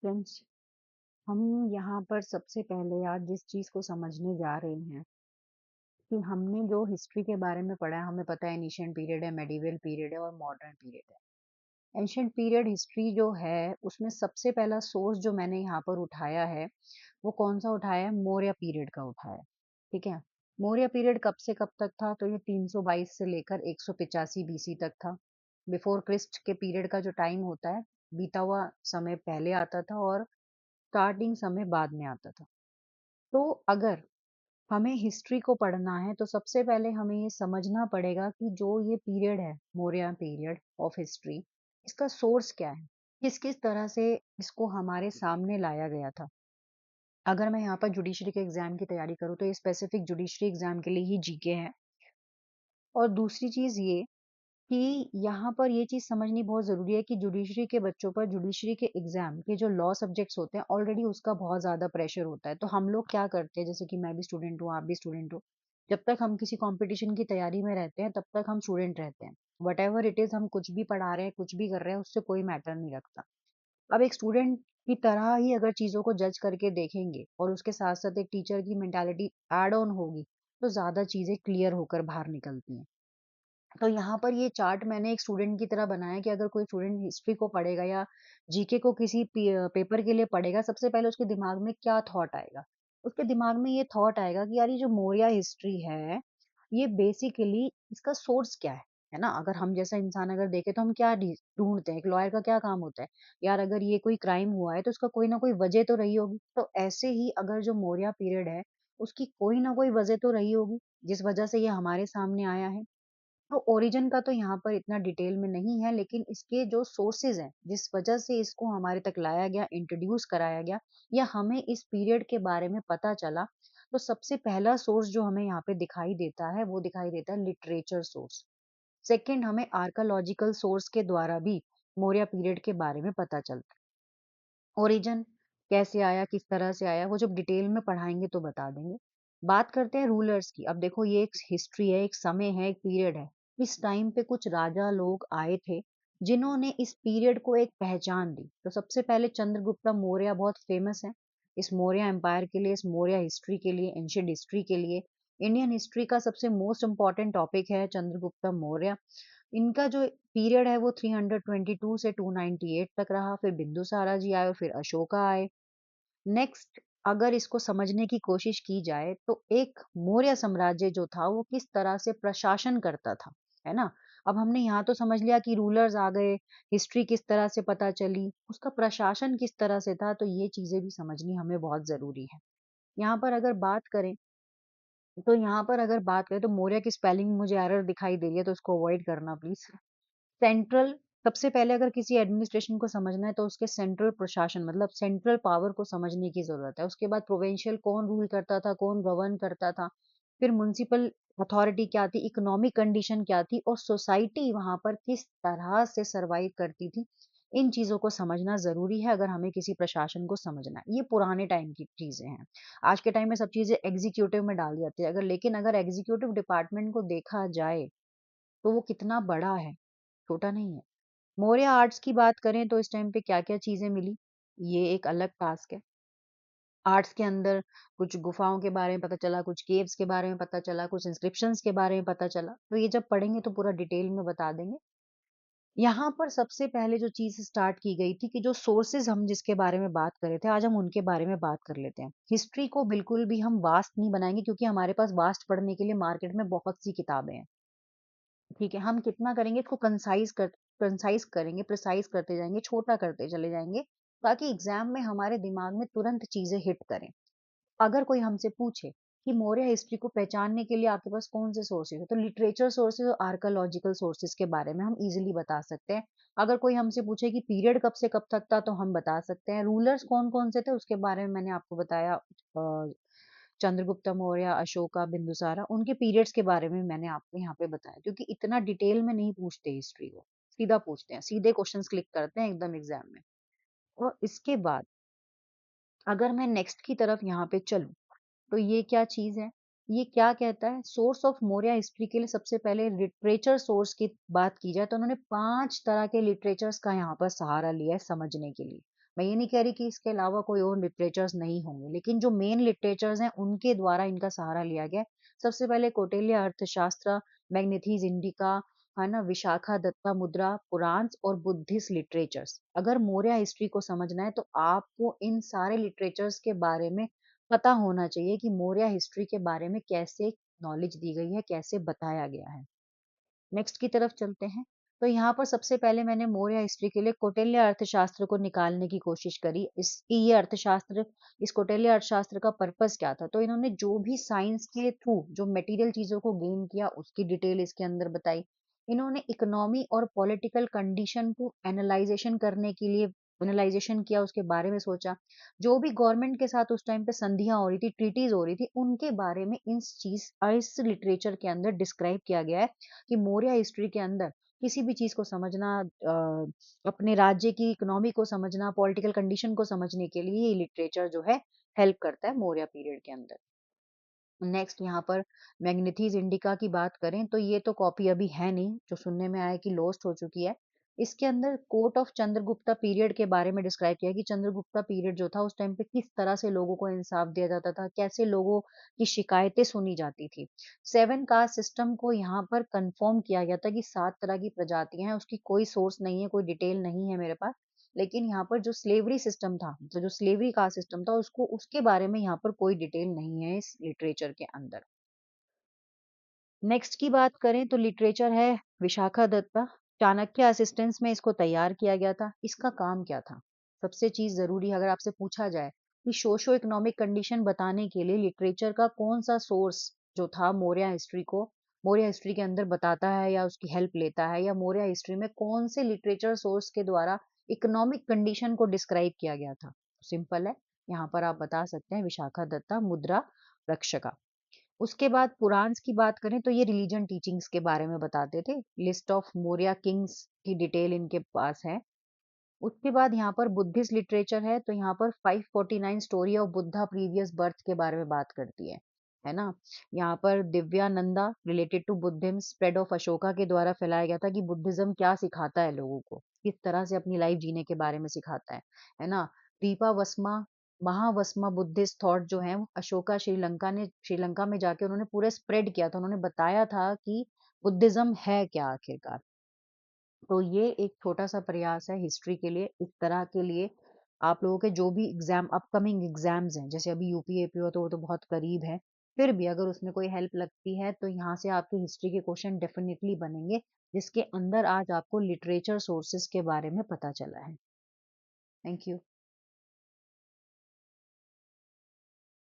Friends, हम यहाँ पर सबसे पहले आज जिस चीज़ को समझने जा रहे हैं कि हमने जो हिस्ट्री के बारे में पढ़ा है, हमें पता है एंशिएंट पीरियड है, मेडिवल पीरियड है और मॉडर्न पीरियड है। एंशिएंट पीरियड हिस्ट्री जो है, उसमें सबसे पहला सोर्स जो मैंने यहाँ पर उठाया है, वो कौन सा उठाया है? मौर्य पीरियड का उठाया है। ठीक है। मौर्य पीरियड कब से कब तक था? तो ये 322 से लेकर 185 बीसी तक था। बिफोर क्रिस्ट के पीरियड का जो टाइम होता है, बीता हुआ समय पहले आता था और स्टार्टिंग समय बाद में आता था। तो अगर हमें हिस्ट्री को पढ़ना है तो सबसे पहले हमें ये समझना पड़ेगा कि जो ये पीरियड है, मौर्य पीरियड ऑफ हिस्ट्री, इसका सोर्स क्या है, किस किस तरह से इसको हमारे सामने लाया गया था। अगर मैं यहाँ पर जुडिशरी के एग्जाम की तैयारी करूँ तो ये स्पेसिफिक जुडिशरी एग्जाम के लिए ही जीके है। और दूसरी चीज ये कि यहाँ पर ये चीज़ समझनी बहुत ज़रूरी है कि जुडिशरी के बच्चों पर जुडिशरी के एग्जाम के जो लॉ सब्जेक्ट्स होते हैं, ऑलरेडी उसका बहुत ज़्यादा प्रेशर होता है। तो हम लोग क्या करते हैं, जैसे कि मैं भी स्टूडेंट हूँ, आप भी स्टूडेंट हो, जब तक हम किसी कंपटीशन की तैयारी में रहते हैं तब तक हम स्टूडेंट रहते हैं। वट एवर इट इज़, हम कुछ भी पढ़ा रहे हैं, कुछ भी कर रहे हैं, उससे कोई मैटर नहीं रखता। अब एक स्टूडेंट की तरह ही अगर चीज़ों को जज करके देखेंगे और उसके साथ साथ एक टीचर की मेंटालिटी एड ऑन होगी, तो ज़्यादा चीज़ें क्लियर होकर बाहर निकलती हैं। तो यहाँ पर ये चार्ट मैंने एक स्टूडेंट की तरह बनाया कि अगर कोई स्टूडेंट हिस्ट्री को पढ़ेगा या जीके को किसी पेपर के लिए पढ़ेगा, सबसे पहले उसके दिमाग में क्या थॉट आएगा? उसके दिमाग में ये थॉट आएगा कि यार ये जो मौर्य हिस्ट्री है, ये बेसिकली इसका सोर्स क्या है ना? अगर हम जैसा इंसान अगर देखें तो हम क्या ढूंढते हैं? एक लॉयर का क्या काम होता है? यार अगर ये कोई क्राइम हुआ है तो उसका कोई ना कोई वजह तो रही होगी। तो ऐसे ही अगर जो मौर्य पीरियड है, उसकी कोई ना कोई वजह तो रही होगी, जिस वजह से ये हमारे सामने आया है। तो ओरिजिन का तो यहाँ पर इतना डिटेल में नहीं है, लेकिन इसके जो सोर्सेज हैं, जिस वजह से इसको हमारे तक लाया गया, इंट्रोड्यूस कराया गया, या हमें इस पीरियड के बारे में पता चला, तो सबसे पहला सोर्स जो हमें यहाँ पे दिखाई देता है, वो दिखाई देता है लिटरेचर सोर्स। सेकंड, हमें आर्कोलॉजिकल सोर्स के द्वारा भी मौर्य पीरियड के बारे में पता चलता है। ओरिजिन कैसे आया, किस तरह से आया, वो जब डिटेल में पढ़ाएंगे तो बता देंगे। बात करते हैं रूलर्स की। अब देखो, ये एक हिस्ट्री है, एक समय है, एक पीरियड है। इस टाइम पे कुछ राजा लोग आए थे जिन्होंने इस पीरियड को एक पहचान दी। तो सबसे पहले चंद्रगुप्त मौर्य बहुत फेमस है इस मौर्य एम्पायर के लिए, इस मौर्य हिस्ट्री के लिए, एंशियंट हिस्ट्री के लिए। इंडियन हिस्ट्री का सबसे मोस्ट इंपॉर्टेंट टॉपिक है चंद्रगुप्त मौर्य। इनका जो पीरियड है वो 322 से 298 तक रहा। फिर बिंदुसारा जी आए और फिर अशोका आए। नेक्स्ट, अगर इसको समझने की कोशिश की जाए तो एक मौर्य साम्राज्य जो था वो किस तरह से प्रशासन करता था, है ना? अब हमने यहाँ तो समझ लिया कि रूलर्स आ गए, हिस्ट्री किस तरह से पता चली, उसका प्रशासन किस तरह से था, तो ये चीजें भी समझनी हमें बहुत जरूरी है। यहाँ पर अगर बात करें तो मौर्य की स्पेलिंग मुझे एरर दिखाई दे रही है, तो उसको अवॉइड करना प्लीज। सेंट्रल, सबसे पहले अगर किसी एडमिनिस्ट्रेशन को समझना है तो उसके सेंट्रल प्रशासन मतलब सेंट्रल पावर को समझने की जरूरत है। उसके बाद प्रोविंशियल कौन रूल करता था, कौन गवर्न करता था, फिर म्युनिसिपल अथॉरिटी क्या थी, इकोनॉमिक कंडीशन क्या थी, और सोसाइटी वहां पर किस तरह से सरवाइव करती थी। इन चीजों को समझना जरूरी है अगर हमें किसी प्रशासन को समझना है। ये पुराने टाइम की चीजें हैं। आज के टाइम में सब चीजें एग्जीक्यूटिव में डाल दी जाती है, अगर एग्जीक्यूटिव डिपार्टमेंट को देखा जाए तो वो कितना बड़ा है, छोटा नहीं है। मौर्य आर्ट्स की बात करें तो इस टाइम पे क्या-क्या चीजें मिली, ये एक अलग टास्क है। आर्ट्स के अंदर कुछ गुफाओं के बारे में पता चला, कुछ केव्स के बारे में पता चला, कुछ इंस्क्रिप्शंस के बारे में पता चला। तो ये जब पढ़ेंगे तो पूरा डिटेल में बता देंगे। यहाँ पर सबसे पहले जो चीज स्टार्ट की गई थी कि जो सोर्सेज हम जिसके बारे में बात कर रहे थे, आज हम उनके बारे में बात कर लेते हैं। हिस्ट्री को बिल्कुल भी हम वास्ट नहीं बनाएंगे क्योंकि हमारे पास वास्ट पढ़ने के लिए मार्केट में बहुत सी किताबें हैं। ठीक है, हम कितना करेंगे इसको कंसाइज करेंगे, प्रिसाइज करते जाएंगे, छोटा करते चले जाएंगे, ताकि एग्जाम में हमारे दिमाग में तुरंत चीजें हिट करें। अगर कोई हमसे पूछे कि मौर्य हिस्ट्री को पहचानने के लिए आपके पास कौन से सोर्सेज है, तो लिटरेचर सोर्सेज और आर्कोलॉजिकल सोर्सेज के बारे में हम इजीली बता सकते हैं। अगर कोई हमसे पूछे कि पीरियड कब से कब तक था, तो हम बता सकते हैं। रूलर्स कौन कौन से थे उसके बारे में मैंने आपको बताया। चंद्रगुप्त मौर्य, अशोका, बिंदुसारा, उनके पीरियड्स के बारे में मैंने आपको यहाँ पे बताया, क्योंकि इतना डिटेल में नहीं पूछते हिस्ट्री को, सीधा पूछते हैं, सीधे क्वेश्चंस क्लिक करते हैं एकदम एग्जाम में। और इसके बाद अगर मैं नेक्स्ट की तरफ यहाँ पे चलूँ, तो ये क्या चीज है? ये क्या कहता है? सोर्स ऑफ मौर्य हिस्ट्री के लिए सबसे पहले लिटरेचर सोर्स की बात की जाए तो उन्होंने 5 तरह के लिटरेचर्स का यहाँ पर सहारा लिया है समझने के लिए। मैं ये नहीं कह रही कि इसके अलावा कोई और लिटरेचर्स नहीं होंगे, लेकिन जो मेन लिटरेचर्स हैं उनके द्वारा इनका सहारा लिया गया है। सबसे पहले कौटिल्य अर्थशास्त्र, मैग्नेथीज इंडिका, है ना, विशाखा दत्ता मुद्रा, पुराण और बुद्धिस्ट लिटरेचर्स। अगर मौर्य हिस्ट्री को समझना है तो आपको इन सारे लिटरेचर्स के बारे में पता होना चाहिए कि मौर्य हिस्ट्री के बारे में कैसे नॉलेज दी गई है, कैसे बताया गया है। नेक्स्ट की तरफ चलते हैं। तो यहाँ पर सबसे पहले मैंने मौर्य हिस्ट्री के लिए कौटिल्य अर्थशास्त्र को निकालने की कोशिश करी। इसकी ये अर्थशास्त्र, इस कौटिल्य अर्थशास्त्र का पर्पस क्या था? तो इन्होंने जो भी साइंस के थ्रू जो मटेरियल चीजों को गेन किया उसकी डिटेल इसके अंदर बताई। इन्होंने इकोनॉमी और पॉलिटिकल कंडीशन को एनालाइजेशन किया, उसके बारे में सोचा। जो भी गवर्नमेंट के साथ उस टाइम पे संधियां हो रही थी, ट्रीटीज हो रही थी, उनके बारे में इस लिटरेचर के अंदर डिस्क्राइब किया गया है कि मौर्य हिस्ट्री के अंदर किसी भी चीज को समझना, अपने राज्य की इकोनॉमी को समझना, पॉलिटिकल कंडीशन को समझने के लिए ये लिटरेचर जो है हेल्प करता है मौर्य पीरियड के अंदर। नेक्स्ट यहाँ पर मैग्नेथीज इंडिका की बात करें तो ये तो कॉपी अभी है नहीं, जो सुनने में आया कि लॉस्ट हो चुकी है। इसके अंदर कोर्ट ऑफ चंद्रगुप्ता पीरियड के बारे में डिस्क्राइब किया है कि चंद्रगुप्ता पीरियड जो था उस टाइम पे किस तरह से लोगों को इंसाफ दिया जाता था, कैसे लोगों की शिकायतें सुनी जाती थी। 7 कास्ट सिस्टम को यहाँ पर कंफर्म किया गया था कि 7 तरह की प्रजातियां हैं, उसकी कोई सोर्स नहीं है, कोई डिटेल नहीं है मेरे पास। लेकिन यहाँ पर जो स्लेवरी सिस्टम था, जो स्लेवरी का सिस्टम था, उसको उसके बारे में यहाँ पर कोई डिटेल नहीं है इस लिटरेचर के अंदर। नेक्स्ट की बात करें तो लिटरेचर है विशाखा दत्ता। चाणक्य असिस्टेंस में इसको तैयार किया गया था। इसका काम क्या था? सबसे चीज जरूरी है, अगर आपसे पूछा जाए कि सोशो इकोनॉमिक कंडीशन बताने के लिए लिटरेचर का कौन सा सोर्स जो था मौर्य हिस्ट्री के अंदर बताता है या उसकी हेल्प लेता है, या मौर्य हिस्ट्री में कौन से लिटरेचर सोर्स के द्वारा इकोनॉमिक कंडीशन को डिस्क्राइब किया गया था? सिंपल है, यहाँ पर आप बता सकते हैं विशाखा दत्ता मुद्रा रक्षका। उसके बाद पुराण्स की बात करें तो ये रिलीजन टीचिंग्स के बारे में बताते थे। लिस्ट ऑफ मौर्य किंग्स की डिटेल इनके पास है। उसके बाद यहाँ पर बुद्धिस्ट लिटरेचर है, तो यहाँ पर 549 story of Buddha previous birth के बारे में बात करती है ना। यहाँ पर Divyavadana related to Buddhism spread of Ashoka के द्वारा फैलाया गया था कि बुद्धिज्म क्या सिखाता है लोगों को, किस तरह से अपनी लाइफ जीने के बारे में सिखाता है ना। दीपा वस्मा महावस्मा बुद्धिस्ट थॉट जो है, अशोका श्रीलंका में जाके उन्होंने पूरे स्प्रेड किया था, उन्होंने बताया था कि बुद्धिज्म है क्या आखिरकार। तो ये एक छोटा-सा प्रयास है हिस्ट्री के लिए, इस तरह के लिए आप लोगों के जो भी अपकमिंग एग्ज़ाम्स हैं, जैसे अभी यूपी-एपी हो तो वो तो बहुत करीब है। फिर भी अगर उसमें कोई हेल्प लगती है तो यहाँ से आपके हिस्ट्री के क्वेश्चन डेफिनिटली बनेंगे, जिसके अंदर आज आपको लिटरेचर सोर्सेज़ के बारे में पता चला है। Thank you.